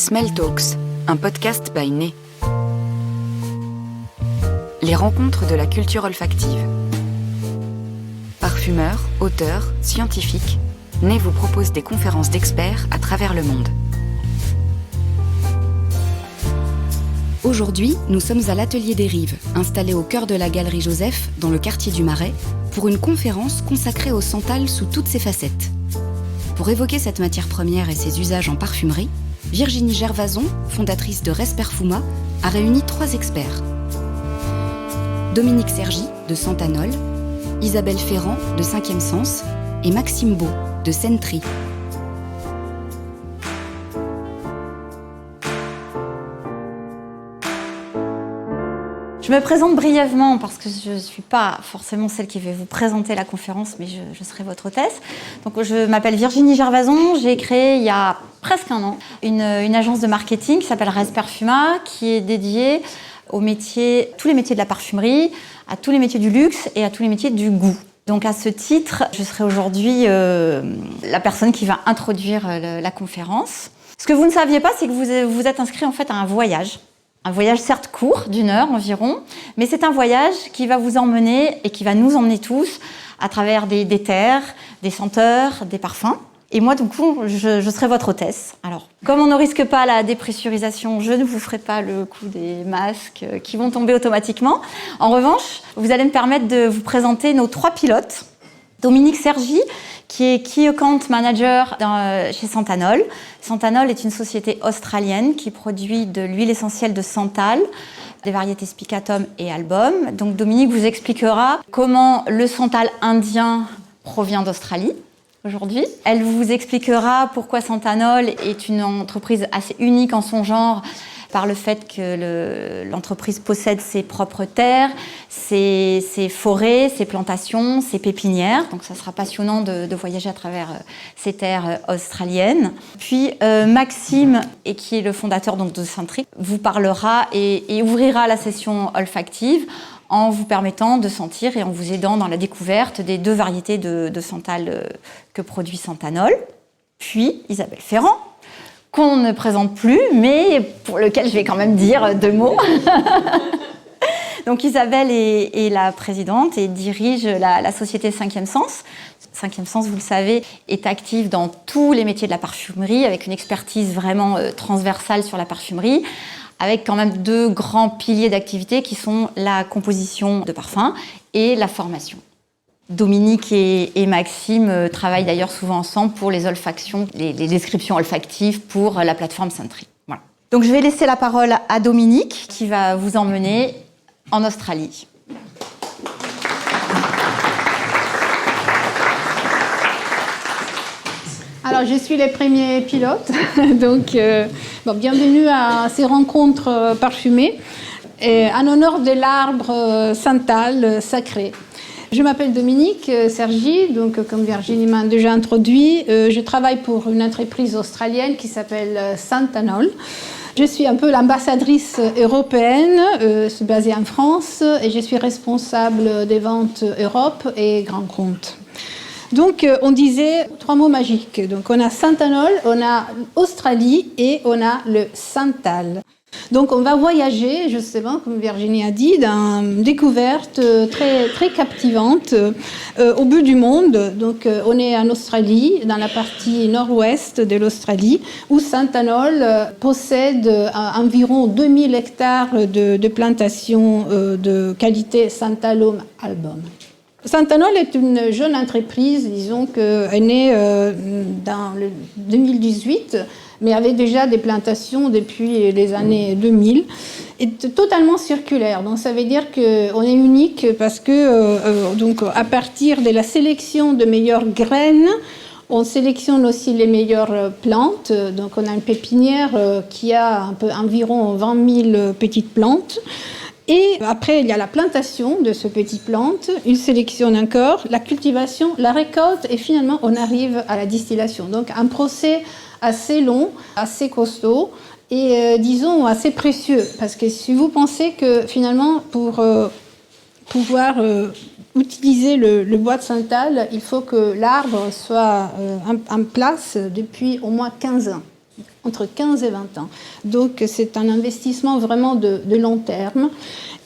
Smell Talks, un podcast by Né. Les rencontres de la culture olfactive. Parfumeurs, auteurs, scientifiques, Né vous propose des conférences d'experts à travers le monde. Aujourd'hui, nous sommes à l'Atelier des Rives, installé au cœur de la Galerie Joseph, dans le quartier du Marais, pour une conférence consacrée au santal sous toutes ses facettes. Pour évoquer cette matière première et ses usages en parfumerie, Virginie Gervason, fondatrice de Res Perfuma, a réuni 3 experts. Dominique Sergi, de Santanol, Isabelle Ferrand, de 5e Sens, et Maxime Beau, de Sentry. Je me présente brièvement parce que je ne suis pas forcément celle qui va vous présenter la conférence, mais je serai votre hôtesse. Donc, je m'appelle Virginie Gervason, j'ai créé il y a presque un an une agence de marketing qui s'appelle Res Perfuma, qui est dédiée aux métiers, tous les métiers de la parfumerie, à tous les métiers du luxe et à tous les métiers du goût. Donc à ce titre, je serai aujourd'hui la personne qui va introduire la conférence. Ce que vous ne saviez pas, c'est que vous êtes inscrit en fait à un voyage. Un voyage certes court, d'1 heure environ, mais c'est un voyage qui va vous emmener et qui va nous emmener tous à travers des terres, des senteurs, des parfums. Et moi, du coup, je serai votre hôtesse. Alors, comme on ne risque pas la dépressurisation, je ne vous ferai pas le coup des masques qui vont tomber automatiquement. En revanche, vous allez me permettre de vous présenter nos 3 pilotes. Dominique Sergi, qui est Key Account Manager chez Santanol. Santanol est une société australienne qui produit de l'huile essentielle de santal, des variétés Spicatum et Album. Donc Dominique vous expliquera comment le santal indien provient d'Australie aujourd'hui. Elle vous expliquera pourquoi Santanol est une entreprise assez unique en son genre, par le fait que l'entreprise possède ses propres terres, ses forêts, ses plantations, ses pépinières. Donc ça sera passionnant de voyager à travers ces terres australiennes. Puis Maxime, qui est le fondateur donc, de Sentry, vous parlera et ouvrira la session olfactive en vous permettant de sentir et en vous aidant dans la découverte des 2 variétés de santal que produit Santanol. Puis Isabelle Ferrand, qu'on ne présente plus, mais pour lequel je vais quand même dire 2 mots. Donc Isabelle est la présidente et dirige la société 5e Sens. 5e Sens, vous le savez, est active dans tous les métiers de la parfumerie, avec une expertise vraiment transversale sur la parfumerie, avec quand même 2 grands piliers d'activité qui sont la composition de parfums et la formation. Dominique et Maxime travaillent d'ailleurs souvent ensemble pour les olfactions, les descriptions olfactives pour la plateforme Sentry. Voilà. Donc je vais laisser la parole à Dominique qui va vous emmener en Australie. Alors, je suis les premiers pilotes, donc bienvenue à ces rencontres parfumées, en honneur de l'arbre santal sacré. Je m'appelle Dominique Sergi, donc comme Virginie m'a déjà introduit, je travaille pour une entreprise australienne qui s'appelle Santanol. Je suis un peu l'ambassadrice européenne, basée en France, et je suis responsable des ventes Europe et grands comptes. Donc, on disait 3 mots magiques. Donc, on a Santanol, on a Australie et on a le santal. Donc, on va voyager, justement, comme Virginie a dit, dans une découverte très, très captivante au bout du monde. Donc, on est en Australie, dans la partie nord-ouest de l'Australie, où Santanol possède environ 2000 hectares de plantations de qualité Santalum Album. Santanol est une jeune entreprise, disons qu'elle est née dans le 2018, mais avait déjà des plantations depuis les années 2000, et totalement circulaire. Donc ça veut dire qu'on est unique parce que donc à partir de la sélection de meilleures graines, on sélectionne aussi les meilleures plantes. Donc on a une pépinière qui a environ 20 000 petites plantes. Et après, il y a la plantation de ce petit plante, une sélection encore, la cultivation, la récolte, et finalement, on arrive à la distillation. Donc, un procès assez long, assez costaud, et disons assez précieux. Parce que si vous pensez que finalement, pour pouvoir utiliser le bois de santal, il faut que l'arbre soit en place depuis au moins 15 ans. entre 15 et 20 ans. Donc c'est un investissement vraiment de long terme.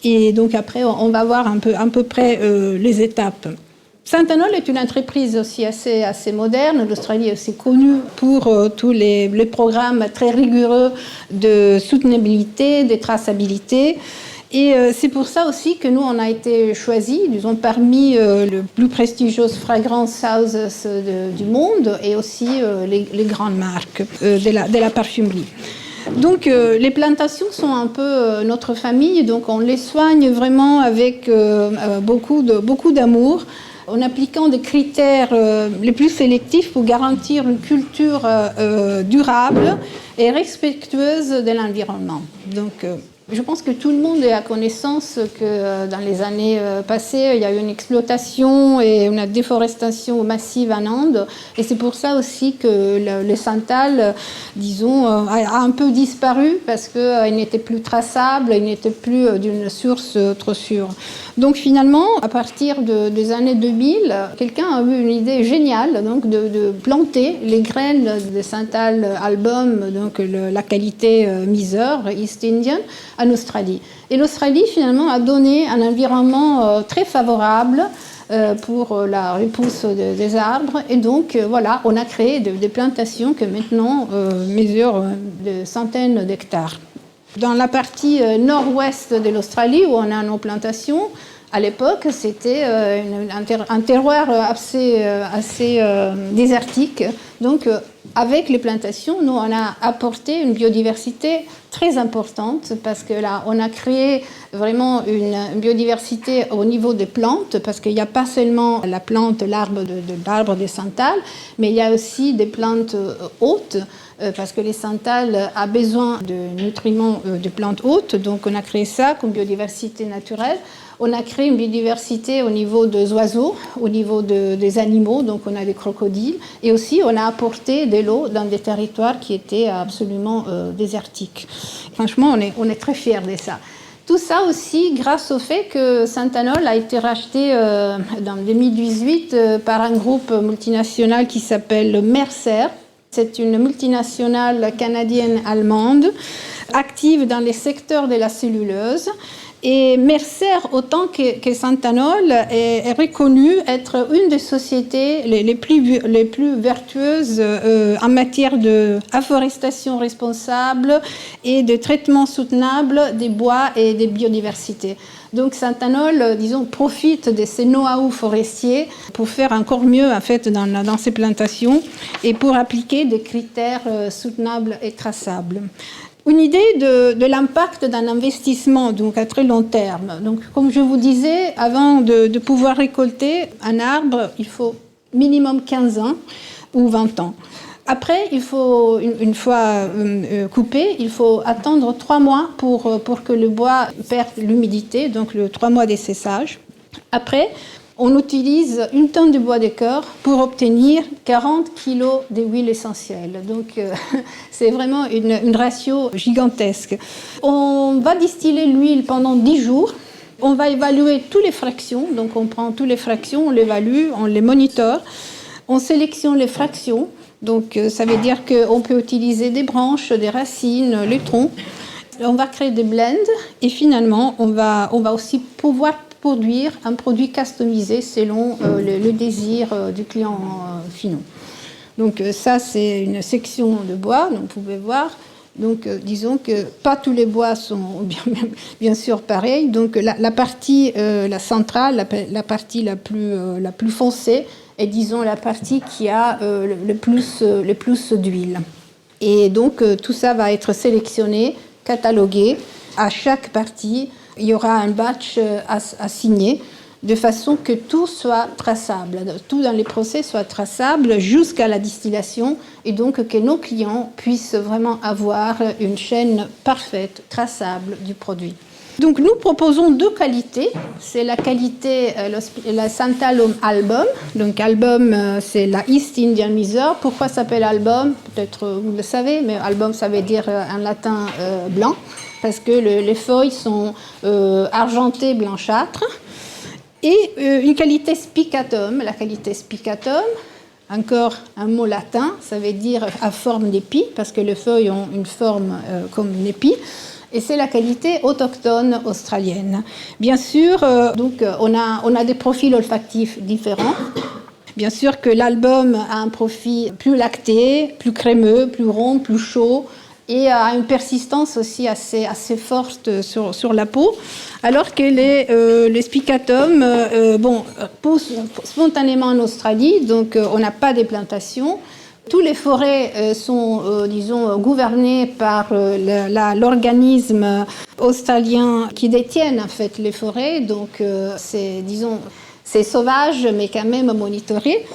Et donc après, on va voir à peu près les étapes. Santanol est une entreprise aussi assez moderne. L'Australie est aussi connue pour tous les programmes très rigoureux de soutenabilité, de traçabilité. Et c'est pour ça aussi que nous, on a été choisis, disons, parmi les plus prestigieuses fragrances houses du monde et aussi les grandes marques de la parfumerie. Donc les plantations sont un peu notre famille, donc on les soigne vraiment avec beaucoup d'amour, en appliquant des critères les plus sélectifs pour garantir une culture durable et respectueuse de l'environnement. Donc je pense que tout le monde est à connaissance que dans les années passées, il y a eu une exploitation et une déforestation massive en Inde. Et c'est pour ça aussi que le santal, disons, a un peu disparu parce qu'il n'était plus traçable, il n'était plus d'une source trop sûre. Donc finalement, à partir des années 2000, quelqu'un a eu une idée géniale donc de planter les graines de santal album, donc la qualité Mysore, East Indian, en Australie. Et l'Australie, finalement, a donné un environnement très favorable pour la repousse des arbres. Et donc, voilà, on a créé des plantations qui maintenant mesurent des centaines d'hectares. Dans la partie nord-ouest de l'Australie, où on a nos plantations, à l'époque, c'était un terroir assez désertique. Donc, avec les plantations, nous, on a apporté une biodiversité très importante parce que là, on a créé vraiment une biodiversité au niveau des plantes parce qu'il n'y a pas seulement la plante, l'arbre des santales, mais il y a aussi des plantes hôtes parce que les santales a besoin de nutriments de plantes hôtes. Donc, on a créé ça comme biodiversité naturelle. On a créé une biodiversité au niveau des oiseaux, au niveau des animaux, donc on a des crocodiles, et aussi on a apporté de l'eau dans des territoires qui étaient absolument désertiques. Franchement, on est très fiers de ça. Tout ça aussi grâce au fait que Santanol a été racheté en 2018 par un groupe multinational qui s'appelle Mercer. C'est une multinationale canadienne-allemande active dans les secteurs de la celluleuse. Et Mercer, autant que Santanol, est reconnue être une des sociétés les plus vertueuses en matière de afforestation responsable et de traitement soutenable des bois et des biodiversités. Donc Santanol, disons, profite de ces know-how forestiers pour faire encore mieux en fait dans ces plantations et pour appliquer des critères soutenables et traçables. Une idée de l'impact d'un investissement donc à très long terme. Donc, comme je vous disais, avant de pouvoir récolter un arbre, il faut minimum 15 ans ou 20 ans. Après, il faut, une fois coupé, il faut attendre 3 mois pour que le bois perde l'humidité, donc 3 mois de séchage. Après, on utilise 1 tonne de bois d'écœur pour obtenir 40 kg d'huile essentielle. Donc, c'est vraiment une ratio gigantesque. On va distiller l'huile pendant 10 jours. On va évaluer toutes les fractions. Donc, on prend toutes les fractions, on l'évalue, on les monitore. On sélectionne les fractions. Donc, ça veut dire qu'on peut utiliser des branches, des racines, les troncs. On va créer des blends et finalement, on va aussi pouvoir produire un produit customisé selon le désir du client final. Donc ça, c'est une section de bois, donc vous pouvez voir. Donc disons que pas tous les bois sont bien sûr pareils. Donc la partie la centrale, la partie la plus foncée est disons la partie qui a le plus d'huile. Et donc tout ça va être sélectionné, catalogué. À chaque partie, il y aura un batch à signer de façon que tout soit traçable, tout dans les process soit traçable jusqu'à la distillation et donc que nos clients puissent vraiment avoir une chaîne parfaite, traçable du produit. Donc nous proposons 2 qualités, c'est la qualité, la Santalum Album, donc Album c'est la East Indian Mysore. Pourquoi ça s'appelle Album? Peut-être vous le savez, mais Album ça veut dire en latin blanc, parce que les feuilles sont argentées blanchâtres. Et une qualité Spicatum, la qualité Spicatum, encore un mot latin, ça veut dire à forme d'épi, parce que les feuilles ont une forme comme une épi. Et c'est la qualité autochtone australienne. Bien sûr, on a des profils olfactifs différents. Bien sûr que l'album a un profil plus lacté, plus crémeux, plus rond, plus chaud, et a une persistance aussi assez forte sur la peau, alors que les spicatum poussent spontanément en Australie, donc on n'a pas des plantations. Toutes les forêts sont, gouvernées par l'organisme australien qui détient en fait les forêts, donc c'est sauvage mais quand même monitoré.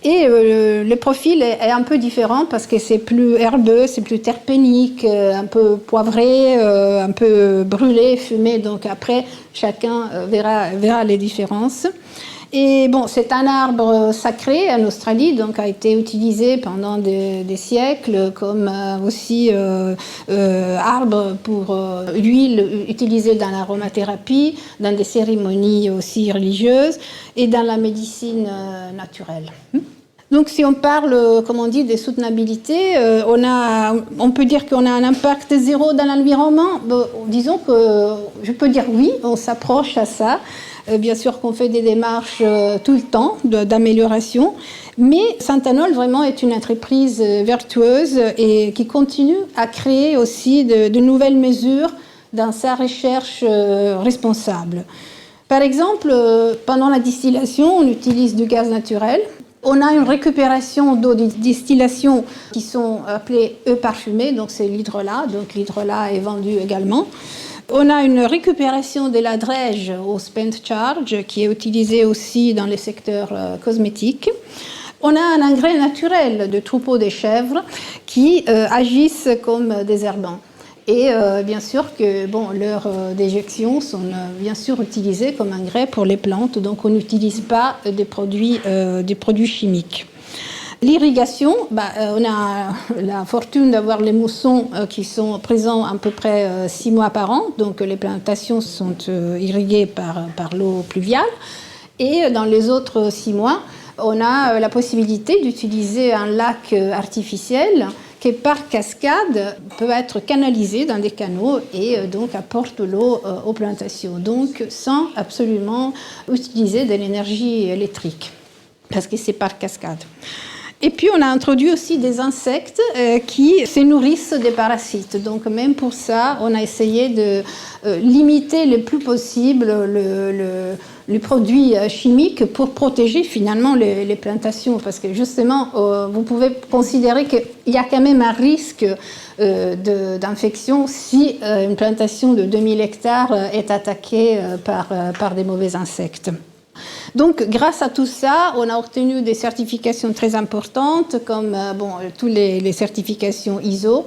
Et le profil est un peu différent parce que c'est plus herbeux, c'est plus terpénique, un peu poivré, un peu brûlé, fumé. Donc après, chacun verra les différences. Et bon, c'est un arbre sacré en Australie, donc a été utilisé pendant des siècles comme aussi arbre pour l'huile utilisée dans l'aromathérapie, dans des cérémonies aussi religieuses et dans la médecine naturelle. Donc, si on parle, comme on dit, de soutenabilité, on peut dire qu'on a un impact zéro dans l'environnement. Bon, disons que je peux dire oui, on s'approche à ça. Bien sûr qu'on fait des démarches tout le temps d'amélioration, mais Santanol vraiment est une entreprise vertueuse et qui continue à créer aussi de nouvelles mesures dans sa recherche responsable. Par exemple, pendant la distillation, on utilise du gaz naturel. On a une récupération d'eau de distillation qui sont appelées eaux parfumées, donc c'est l'hydrolat, donc l'hydrolat est vendu également. On a une récupération de la drège au spent charge qui est utilisée aussi dans les secteurs cosmétiques. On a un engrais naturel de troupeaux de chèvres qui agissent comme désherbants. Et bien sûr que leurs déjections sont bien sûr utilisées comme engrais pour les plantes, donc on n'utilise pas des produits chimiques. L'irrigation, on a la fortune d'avoir les moussons qui sont présents à peu près 6 mois par an, donc les plantations sont irriguées par l'eau pluviale. Et dans les autres 6 mois, on a la possibilité d'utiliser un lac artificiel qui, par cascade, peut être canalisé dans des canaux et donc apporte l'eau aux plantations, donc sans absolument utiliser de l'énergie électrique, parce que c'est par cascade. Et puis, on a introduit aussi des insectes qui se nourrissent des parasites. Donc, même pour ça, on a essayé de limiter le plus possible les produits chimiques pour protéger finalement les plantations. Parce que justement, vous pouvez considérer qu'il y a quand même un risque d'infection si une plantation de 2000 hectares est attaquée par des mauvais insectes. Donc, grâce à tout ça, on a obtenu des certifications très importantes, comme toutes les certifications ISO.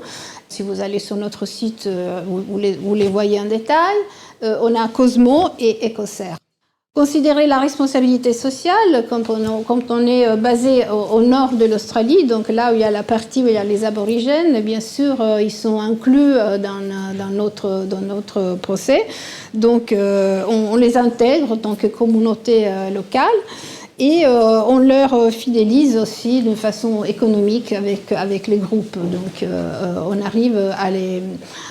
Si vous allez sur notre site, vous les voyez en détail. On a Cosmo et Ecocer. Considérer la responsabilité sociale, quand on est basé au nord de l'Australie, donc là où il y a la partie où il y a les aborigènes, bien sûr, ils sont inclus dans notre procès. Donc, on les intègre en tant que communauté locale et on leur fidélise aussi d'une façon économique avec les groupes. Donc, on arrive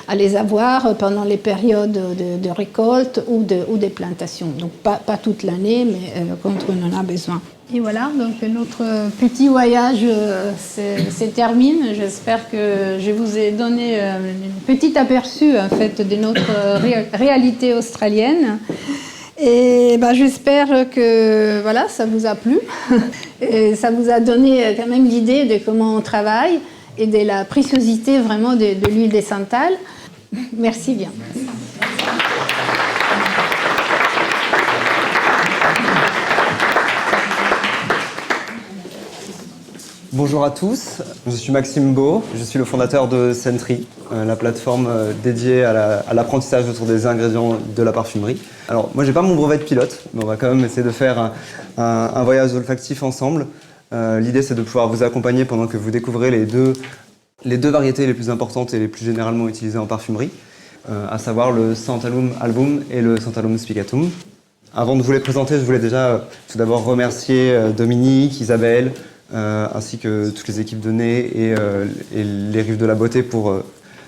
à les avoir pendant les périodes de récolte ou des plantations. Donc, pas toute l'année, mais quand on en a besoin. Et voilà, donc notre petit voyage se termine. J'espère que je vous ai donné un petit aperçu en fait, de notre réalité australienne. Et j'espère que voilà, ça vous a plu. Et ça vous a donné quand même l'idée de comment on travaille et de la préciosité vraiment de l'huile de santal. Merci bien. Bonjour à tous, je suis Maxime Beau, je suis le fondateur de Sentry, la plateforme dédiée à l'apprentissage autour des ingrédients de la parfumerie. Alors moi j'ai pas mon brevet de pilote, mais on va quand même essayer de faire un voyage olfactif ensemble. L'idée c'est de pouvoir vous accompagner pendant que vous découvrez les deux variétés les plus importantes et les plus généralement utilisées en parfumerie, à savoir le Santalum album et le Santalum spicatum. Avant de vous les présenter, je voulais déjà tout d'abord remercier Dominique, Isabelle, ainsi que toutes les équipes de Nez et les Rives de la Beauté pour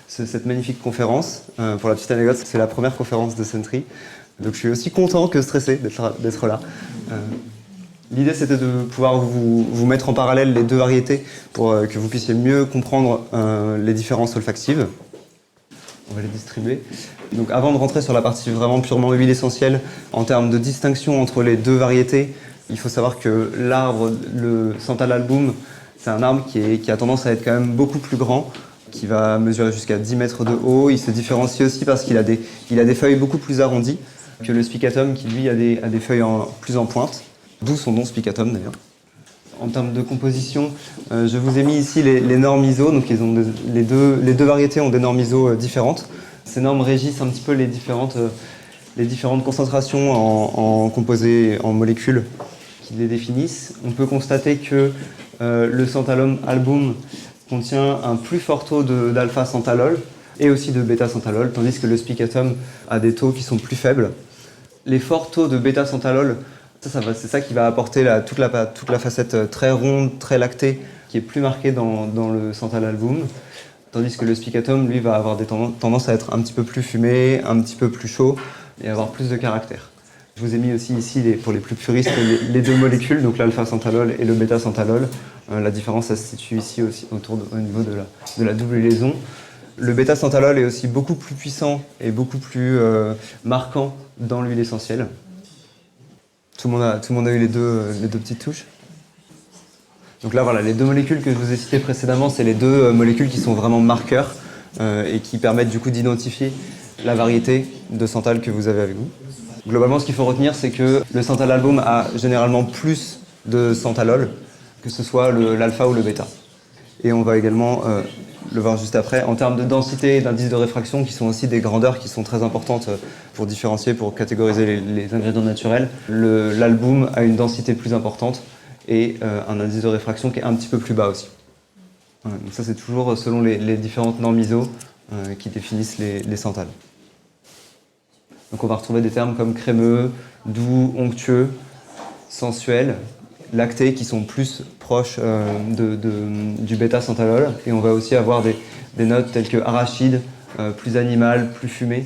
cette magnifique conférence. Pour la petite anecdote, c'est la première conférence de Sentry, donc je suis aussi content que stressé d'être là. L'idée, c'était de pouvoir vous mettre en parallèle les deux variétés pour que vous puissiez mieux comprendre les différences olfactives. On va les distribuer. Donc avant de rentrer sur la partie vraiment purement huile essentielle, en termes de distinction entre les deux variétés, il faut savoir que l'arbre, le Santal Album, c'est un arbre qui a tendance à être quand même beaucoup plus grand, qui va mesurer jusqu'à 10 mètres de haut. Il se différencie aussi parce qu'il a des feuilles beaucoup plus arrondies que le Spicatum, qui lui a des feuilles plus en pointe, d'où son nom Spicatum d'ailleurs. En termes de composition, je vous ai mis ici les normes ISO. Donc les deux variétés ont des normes ISO différentes. Ces normes régissent un petit peu les différentes concentrations en composés, en molécules qui les définissent. On peut constater que le Santal Album contient un plus fort taux d'alpha-santalol et aussi de bêta-santalol, tandis que le Spicatum a des taux qui sont plus faibles. Les forts taux de bêta-santalol, c'est ça qui va apporter toute la facette très ronde, très lactée, qui est plus marquée dans le Santal Album, tandis que le Spicatum, lui, va avoir des tendances à être un petit peu plus fumé, un petit peu plus chaud et avoir plus de caractère. Je vous ai mis aussi ici, pour les plus puristes, les deux molécules, donc l'alpha-santalol et le bêta-santalol. La différence, ça se situe ici aussi au niveau de la double liaison. Le bêta-santalol est aussi beaucoup plus puissant et beaucoup plus marquant dans l'huile essentielle. Tout le monde a eu les deux petites touches. Donc là, voilà, les deux molécules que je vous ai citées précédemment, c'est les deux molécules qui sont vraiment marqueurs et qui permettent du coup d'identifier la variété de Santal que vous avez avec vous. Globalement, ce qu'il faut retenir, c'est que le Santal Album a généralement plus de santalol, que ce soit l'alpha ou le bêta. Et on va également le voir juste après, en termes de densité et d'indice de réfraction, qui sont aussi des grandeurs qui sont très importantes pour différencier, pour catégoriser les ingrédients naturels. L'album a une densité plus importante et un indice de réfraction qui est un petit peu plus bas aussi. Voilà, donc ça, c'est toujours selon les différentes normes ISO qui définissent les santals. Donc on va retrouver des termes comme crémeux, doux, onctueux, sensuel, lactés qui sont plus proches du bêta-santalol. Et on va aussi avoir des notes telles que arachide, plus animal, plus fumé,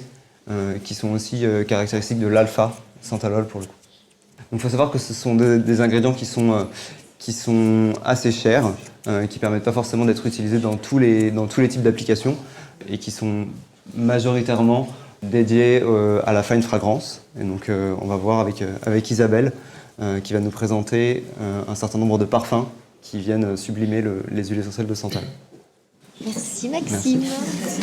qui sont aussi caractéristiques de l'alpha-santalol pour le coup. Donc il faut savoir que ce sont des ingrédients qui sont assez chers, qui ne permettent pas forcément d'être utilisés dans tous les types d'applications et qui sont majoritairement dédiés à la fine fragrance. Et donc on va voir avec Isabelle qui va nous présenter un certain nombre de parfums qui viennent sublimer les huiles essentielles de Santal. Merci Maxime. Merci.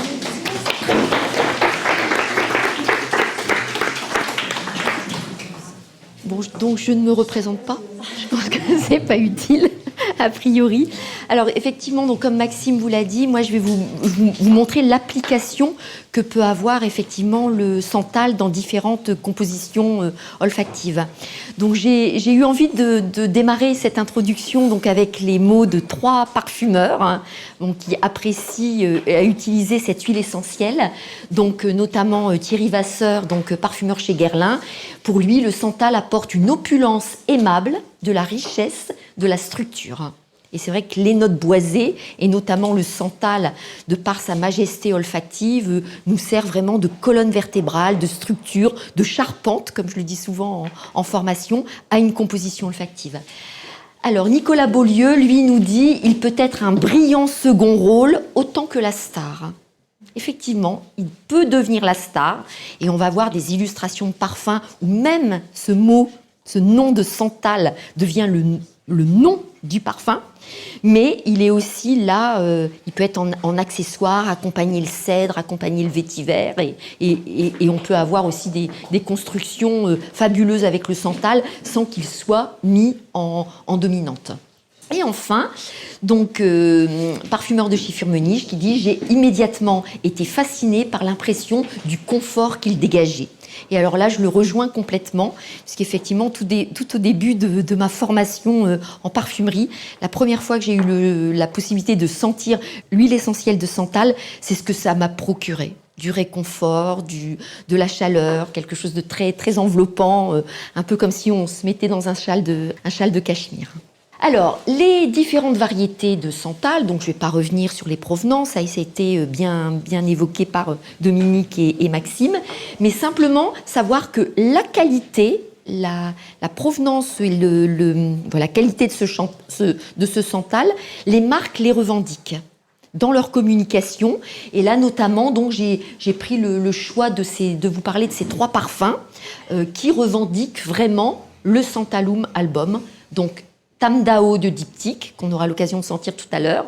Bon, donc je ne me représente pas. Je pense que c'est pas utile, a priori. Alors effectivement, donc comme Maxime vous l'a dit, moi je vais vous montrer l'application que peut avoir effectivement le Santal dans différentes compositions olfactives. Donc j'ai eu envie de démarrer cette introduction donc avec les mots de 3 parfumeurs donc, qui apprécient à utiliser cette huile essentielle, donc notamment Thierry Vasseur, donc parfumeur chez Guerlain. Pour lui, le Santal apporte une opulence aimable, de la richesse, de la structure. Et c'est vrai que les notes boisées, et notamment le Santal, de par sa majesté olfactive, nous sert vraiment de colonne vertébrale, de structure, de charpente, comme je le dis souvent en formation, à une composition olfactive. Alors Nicolas Beaulieu, lui, nous dit « Il peut être un brillant second rôle autant que la star ». Effectivement, il peut devenir la star, et on va voir des illustrations de parfums où même ce mot, ce nom de Santal devient le nom du parfum, mais il est aussi là, il peut être en accessoire, accompagner le cèdre, accompagner le vétiver, et on peut avoir aussi des constructions fabuleuses avec le Santal sans qu'il soit mis en dominante. Et enfin, donc, parfumeur de chez Firmenich qui dit « J'ai immédiatement été fascinée par l'impression du confort qu'il dégageait ». Et alors là, je le rejoins complètement, puisqu'effectivement, tout au début de ma formation en parfumerie, la première fois que j'ai eu la possibilité de sentir l'huile essentielle de Santal, c'est ce que ça m'a procuré. Du réconfort, de la chaleur, quelque chose de très, très enveloppant, un peu comme si on se mettait dans un châle de cachemire. Alors, les différentes variétés de santal, donc je ne vais pas revenir sur les provenances, ça a été bien évoqué par Dominique et Maxime, mais simplement savoir que la qualité, la provenance et la qualité de ce santal, les marques les revendiquent dans leur communication. Et là, notamment, donc j'ai pris le choix de vous parler de ces 3 parfums qui revendiquent vraiment le Santalum Album. Donc, Tamdao de Diptyque, qu'on aura l'occasion de sentir tout à l'heure,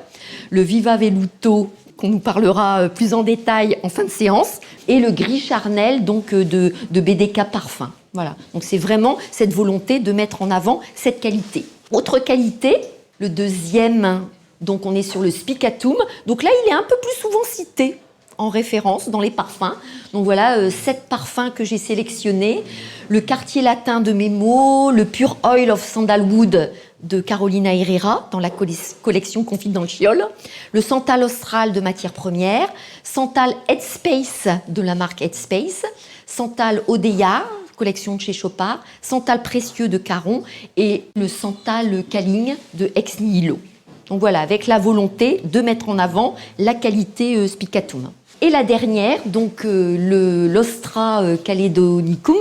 le Viva Veluto, qu'on nous parlera plus en détail en fin de séance, et le Gris Charnel donc, de BDK Parfum. Voilà. Donc, c'est vraiment cette volonté de mettre en avant cette qualité. Autre qualité, le deuxième, donc on est sur le Spicatum. Donc là, il est un peu plus souvent cité en référence dans les parfums. Donc voilà, 7 parfums que j'ai sélectionnés. Le Quartier Latin de Memo, le Pure Oil of Sandalwood de Carolina Herrera dans la collection Confidential, le Santal Austral de Matières Premières, Santal Headspace de la marque Headspace, Santal Odeya, collection de chez Chopard, Santal Précieux de Caron et le Santal Caling de Ex Nihilo. Donc voilà, avec la volonté de mettre en avant la qualité Spicatum. Et la dernière, donc l'Ostra Caledonicum,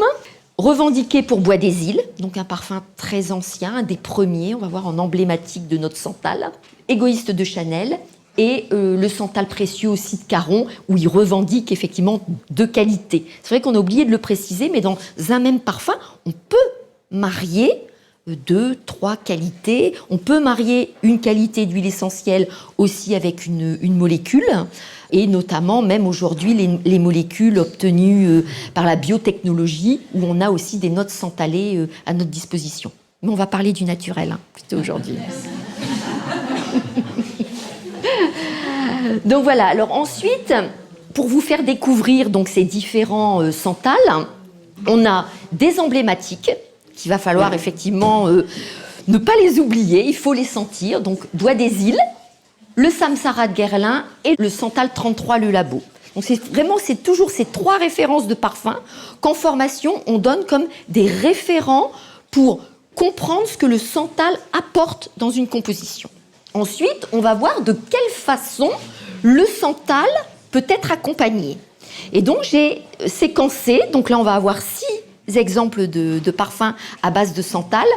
revendiqué pour Bois des Îles, donc un parfum très ancien, un des premiers, on va voir en emblématique de notre Santal, Égoïste de Chanel, et le Santal Précieux aussi de Caron, où il revendique effectivement de qualité. C'est vrai qu'on a oublié de le préciser, mais dans un même parfum, on peut marier 2, 3 qualités. On peut marier une qualité d'huile essentielle aussi avec une molécule, et notamment même aujourd'hui les molécules obtenues par la biotechnologie, où on a aussi des notes santalées à notre disposition. Mais on va parler du naturel plutôt aujourd'hui. Donc voilà, alors ensuite, pour vous faire découvrir donc, ces différents santals, on a des emblématiques, qu'il va falloir effectivement ne pas les oublier, il faut les sentir. Donc, Bois des Îles, le Samsara de Guerlain et le Santal 33 Le Labo. Donc, c'est toujours ces 3 références de parfums qu'en formation, on donne comme des référents pour comprendre ce que le Santal apporte dans une composition. Ensuite, on va voir de quelle façon le Santal peut être accompagné. Et donc, j'ai séquencé, donc là, on va avoir 6 exemples de parfums à base de santal,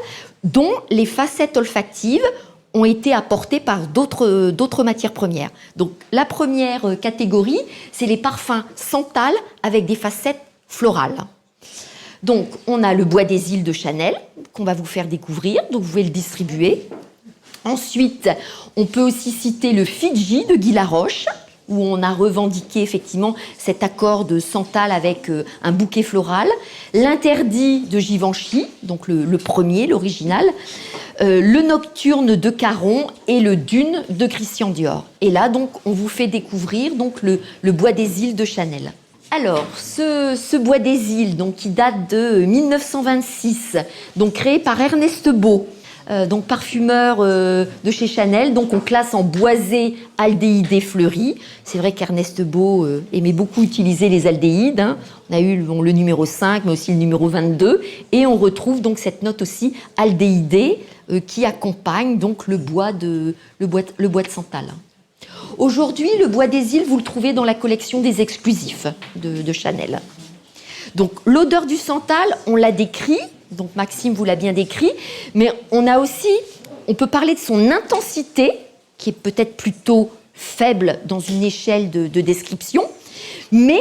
dont les facettes olfactives ont été apportées par d'autres matières premières. Donc la première catégorie, c'est les parfums santal avec des facettes florales. Donc on a le Bois des Îles de Chanel, qu'on va vous faire découvrir, donc vous pouvez le distribuer. Ensuite, on peut aussi citer le Fidji de Guy Laroche, où on a revendiqué effectivement cet accord de santal avec un bouquet floral, l'Interdit de Givenchy, donc le premier, l'original, le Nocturne de Caron et le Dune de Christian Dior. Et là, donc, on vous fait découvrir donc, le Bois des Îles de Chanel. Alors, ce Bois des Îles, donc, qui date de 1926, donc créé par Ernest Beau, donc parfumeur de chez Chanel, donc on classe en boisé aldéhydé fleuri. C'est vrai qu'Ernest Beau aimait beaucoup utiliser les aldéhydes. On a eu le numéro 5, mais aussi le numéro 22, et on retrouve donc cette note aussi aldéhydée qui accompagne donc le bois de santal. Aujourd'hui, le Bois des Îles, vous le trouvez dans la collection des exclusifs de Chanel. Donc l'odeur du santal, on l'a décrit. Donc Maxime vous l'a bien décrit, mais on peut parler de son intensité, qui est peut-être plutôt faible dans une échelle de description, mais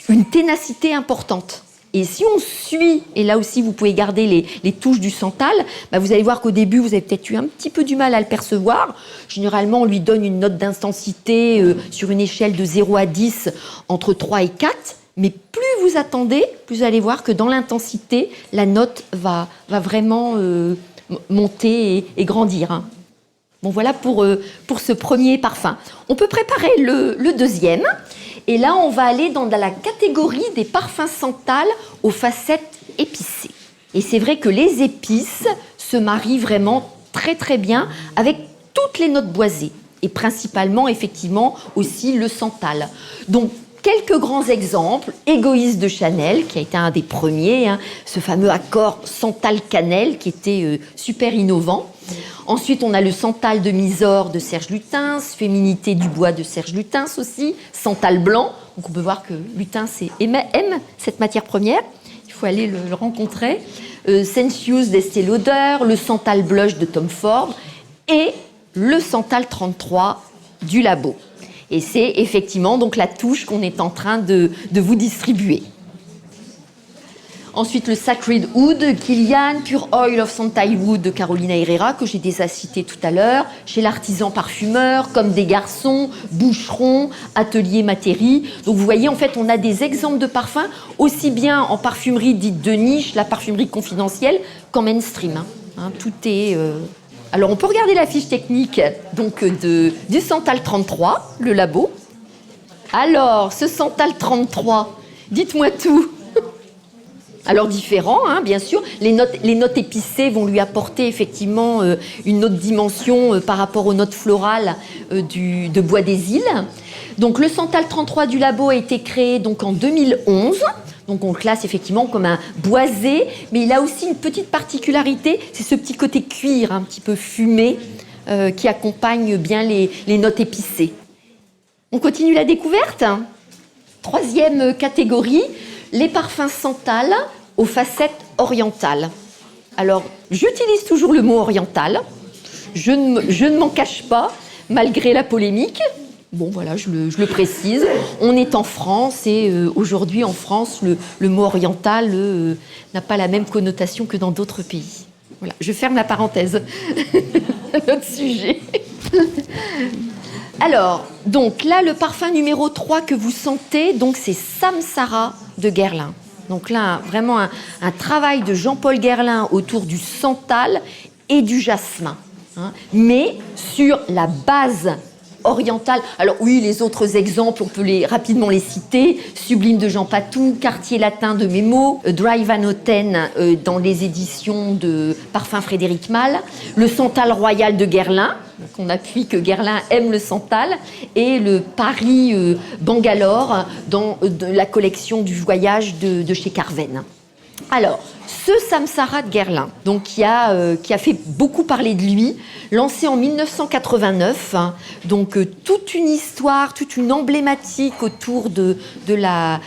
une ténacité importante. Et si on suit, et là aussi vous pouvez garder les touches du santal, vous allez voir qu'au début vous avez peut-être eu un petit peu du mal à le percevoir. Généralement on lui donne une note d'intensité sur une échelle de 0 à 10 entre 3 et 4. Mais plus vous attendez, plus vous allez voir que dans l'intensité, la note va vraiment monter et grandir. Bon, voilà pour ce premier parfum. On peut préparer le deuxième. Et là, on va aller dans la catégorie des parfums santal aux facettes épicées. Et c'est vrai que les épices se marient vraiment très très bien avec toutes les notes boisées. Et principalement, effectivement, aussi le santal. Donc, quelques grands exemples, Égoïste de Chanel, qui a été un des premiers, ce fameux accord santal-cannelle qui était super innovant. Ensuite, on a le Santal de Mysore de Serge Lutens, Féminité du bois de Serge Lutens aussi, Santal blanc. Donc on peut voir que Lutens aime cette matière première. Il faut aller le rencontrer. Sensuous d'Estée Lauder, le Santal blush de Tom Ford et le Santal 33 du labo. Et c'est effectivement donc la touche qu'on est en train de vous distribuer. Ensuite, le Sacred Wood, Kilian, Pure Oil of Santal Wood de Carolina Herrera, que j'ai déjà cité tout à l'heure, chez l'artisan parfumeur, Comme des garçons, Boucheron, Atelier Matéri. Donc vous voyez, en fait, on a des exemples de parfums, aussi bien en parfumerie dite de niche, la parfumerie confidentielle, qu'en mainstream. Tout est... Alors, on peut regarder la fiche technique donc, du Santal 33, le labo. Alors, ce Santal 33, dites-moi tout. Alors différent, bien sûr. Les notes épicées vont lui apporter effectivement une autre dimension par rapport aux notes florales de Bois des Îles. Donc le Santal 33 du labo a été créé donc en 2011. Donc on le classe effectivement comme un boisé, mais il a aussi une petite particularité, c'est ce petit côté cuir un petit peu fumé qui accompagne bien les notes épicées. On continue la découverte. Troisième catégorie, les parfums Santal aux facettes orientales. Alors, j'utilise toujours le mot oriental. Je ne m'en cache pas, malgré la polémique. Bon, voilà, je le précise. On est en France et aujourd'hui, en France, le mot oriental n'a pas la même connotation que dans d'autres pays. Voilà, je ferme la parenthèse. Notre sujet. Alors, donc là, le parfum numéro 3 que vous sentez, donc c'est Samsara de Guerlain. Donc là, vraiment un travail de Jean-Paul Guerlain autour du santal et du jasmin, mais sur la base orientale. Alors oui, les autres exemples, on peut rapidement les citer. Sublime de Jean Patou, Quartier latin de Mémo, Dry Van Houten dans les éditions de Parfum Frédéric Malle, le Santal Royal de Guerlain, donc on appuie que Guerlain aime le Santal, et le Paris Bangalore dans la collection du voyage de chez Carven. Alors, ce Samsara de Guerlain, donc qui a fait beaucoup parler de lui, lancé en 1989, donc toute une histoire, toute une emblématique autour de la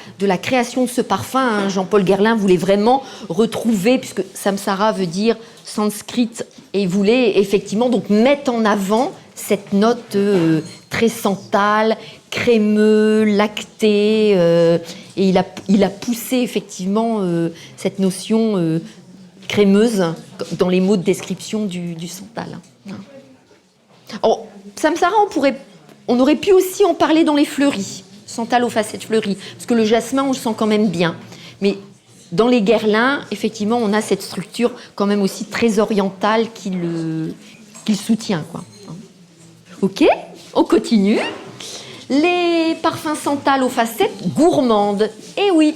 création de ce parfum. Jean-Paul Guerlain voulait vraiment retrouver, puisque Samsara veut dire sanskrit, et il voulait effectivement donc mettre en avant cette note très santale, crémeux, lacté, et il a poussé effectivement cette notion crémeuse dans les mots de description du santal. Alors, Samsara, on aurait pu aussi en parler dans les fleuris, santal aux facettes fleuries, parce que le jasmin, on le sent quand même bien. Mais dans les Guerlain, effectivement, on a cette structure quand même aussi très orientale qui le soutient, quoi. Ok, on continue. Les parfums santal aux facettes gourmandes. Eh oui,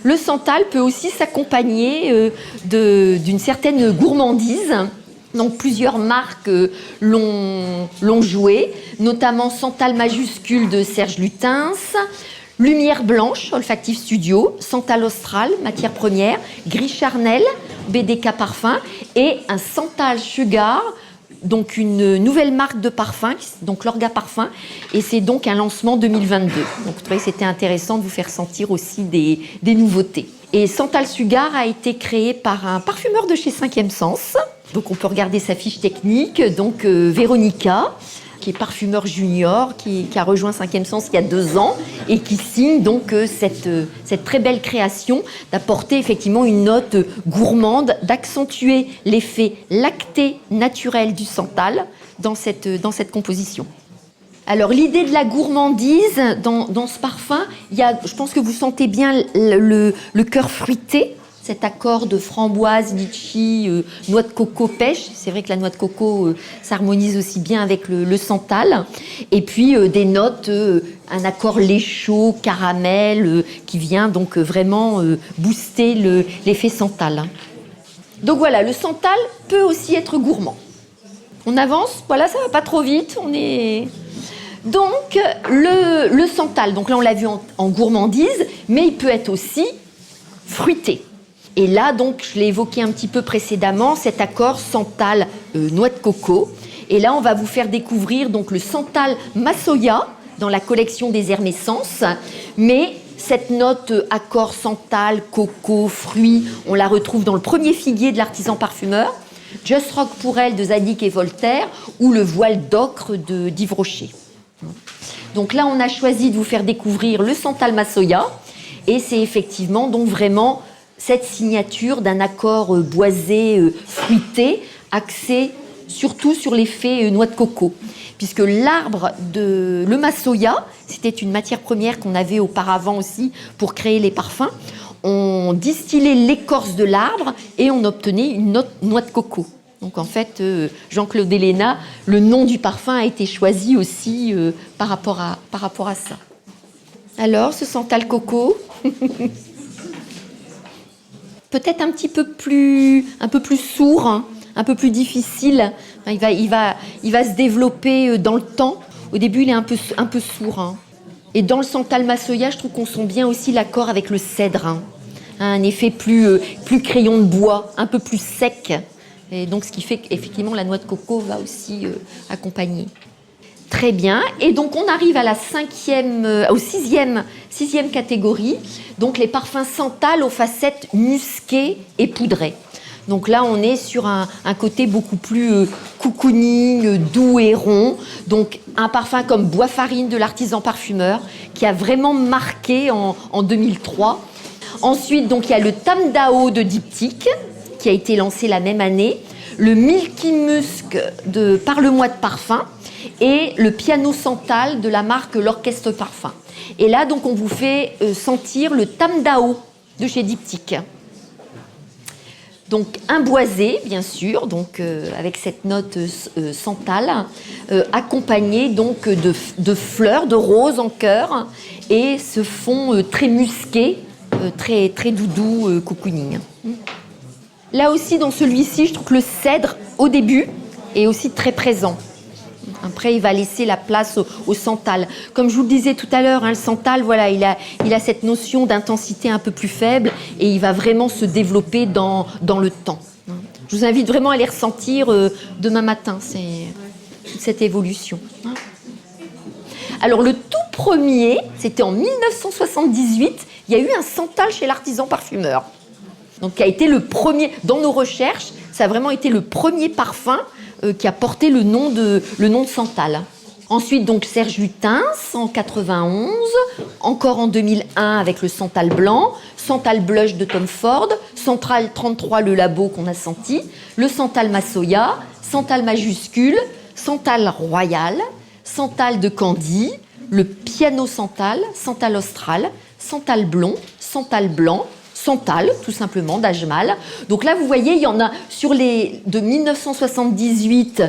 le santal peut aussi s'accompagner d'une certaine gourmandise. Donc plusieurs marques l'ont joué, notamment Santal majuscule de Serge Lutens, Lumière blanche, Olfactive Studio, Santal Austral, matière première, Gris Charnel, BDK Parfum, et un Santal Sugar, donc une nouvelle marque de parfum, donc l'Orga Parfum, et c'est donc un lancement 2022. Donc vous trouvez que c'était intéressant de vous faire sentir aussi des nouveautés. Et Santal Sugar a été créé par un parfumeur de chez 5e Sens. Donc on peut regarder sa fiche technique, donc Véronica, qui est parfumeur junior, qui a rejoint 5e Sens il y a 2 ans et qui signe donc cette très belle création d'apporter effectivement une note gourmande, d'accentuer l'effet lacté naturel du santal dans cette composition. Alors l'idée de la gourmandise dans ce parfum, je pense que vous sentez bien le cœur fruité, cet accord de framboise, litchi, noix de coco, pêche. C'est vrai que la noix de coco s'harmonise aussi bien avec le santal. Et puis des notes, un accord lait chaud, caramel, qui vient donc vraiment booster l'effet santal. Donc voilà, le santal peut aussi être gourmand. On avance, voilà, ça va pas trop vite, Donc le santal, donc là on l'a vu en gourmandise, mais il peut être aussi fruité. Et là, donc, je l'ai évoqué un petit peu précédemment, cet accord santal noix de coco. Et là, on va vous faire découvrir donc le santal Massoya dans la collection des Hermescences. Mais cette note accord santal, coco, fruits, on la retrouve dans le premier figuier de l'artisan parfumeur, Just Rock pour elle de Zadig et Voltaire ou le voile d'ocre d'Yves Rocher. Donc là, on a choisi de vous faire découvrir le santal Massoya. Et c'est effectivement donc vraiment cette signature d'un accord boisé, fruité, axé surtout sur l'effet noix de coco. Puisque l'arbre le Massoya, c'était une matière première qu'on avait auparavant aussi pour créer les parfums. On distillait l'écorce de l'arbre et on obtenait une noix de coco. Donc en fait, Jean-Claude Héléna, le nom du parfum a été choisi aussi par rapport à ça. Alors, ce santal coco peut-être un peu plus sourd, hein, un peu plus difficile. Il va se développer dans le temps. Au début, il est un peu sourd. Hein. Et dans le santal Massoya, je trouve qu'on sent bien aussi l'accord avec le cèdre. Hein. Un effet plus crayon de bois, un peu plus sec. Et donc, ce qui fait qu'effectivement, la noix de coco va aussi accompagner. Très bien. Et donc, on arrive à la sixième catégorie. Donc, les parfums santal aux facettes musquées et poudrées. Donc là, on est sur un côté beaucoup plus cocooning, doux et rond. Donc, un parfum comme Bois Farine de l'artisan parfumeur qui a vraiment marqué en 2003. Ensuite, donc, il y a le Tam Dao de Diptyque qui a été lancé la même année. Le Milky Musk de Parle-moi de parfum. Et le piano santal de la marque L'Orchestre Parfum. Et là, donc, on vous fait sentir le Tam Dao de chez Diptyque. Donc, un boisé, bien sûr, donc, avec cette note santal, accompagné donc, de fleurs, de roses en cœur, et ce fond très musqué, très, très doudou, cocooning. Là aussi, dans celui-ci, je trouve que le cèdre, au début, est aussi très présent. Après, il va laisser la place au santal. Comme je vous le disais tout à l'heure, hein, le santal, voilà, il a cette notion d'intensité un peu plus faible et il va vraiment se développer dans le temps. Je vous invite vraiment à les ressentir demain matin, cette évolution. Alors, le tout premier, c'était en 1978, il y a eu un santal chez l'artisan parfumeur. Donc, qui a été le premier, dans nos recherches, ça a vraiment été le premier parfum qui a porté le nom de santal. Ensuite, donc, Serge Lutens, en 91, encore en 2001 avec le santal blanc, santal blush de Tom Ford, santal 33 le labo qu'on a senti, le santal Massoya, santal majuscule, santal royal, santal de Candy, le piano santal, santal austral, santal blond, santal blanc, santal, tout simplement, d'Ajmal. Donc là, vous voyez, il y en a sur de 1978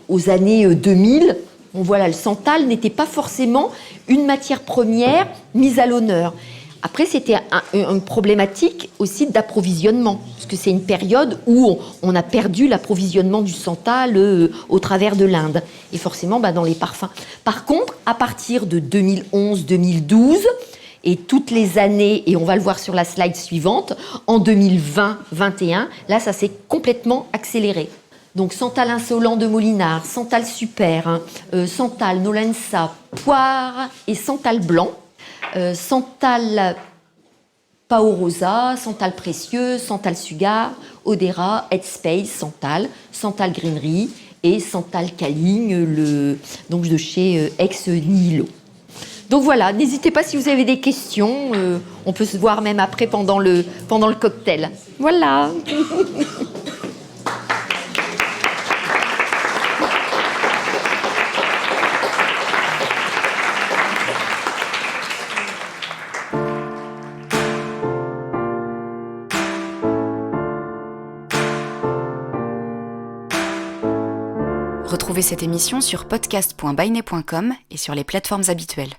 aux années 2000. On voit là, le santal n'était pas forcément une matière première mise à l'honneur. Après, c'était une problématique aussi d'approvisionnement, parce que c'est une période où on a perdu l'approvisionnement du santal au travers de l'Inde, et forcément dans les parfums. Par contre, à partir de 2011-2012, et toutes les années, et on va le voir sur la slide suivante, en 2020-21, là, ça s'est complètement accéléré. Donc, santal insolent de Molinard, santal super, santal Nolensa, poire et santal blanc, santal Pao Rosa, santal précieux, santal Sugar, Odera, Headspace, santal Greenery et santal Kaling, donc de chez Ex Nihilo. Donc voilà, n'hésitez pas si vous avez des questions, on peut se voir même après pendant le cocktail. Voilà. Retrouvez cette émission sur podcast.bainet.com et sur les plateformes habituelles.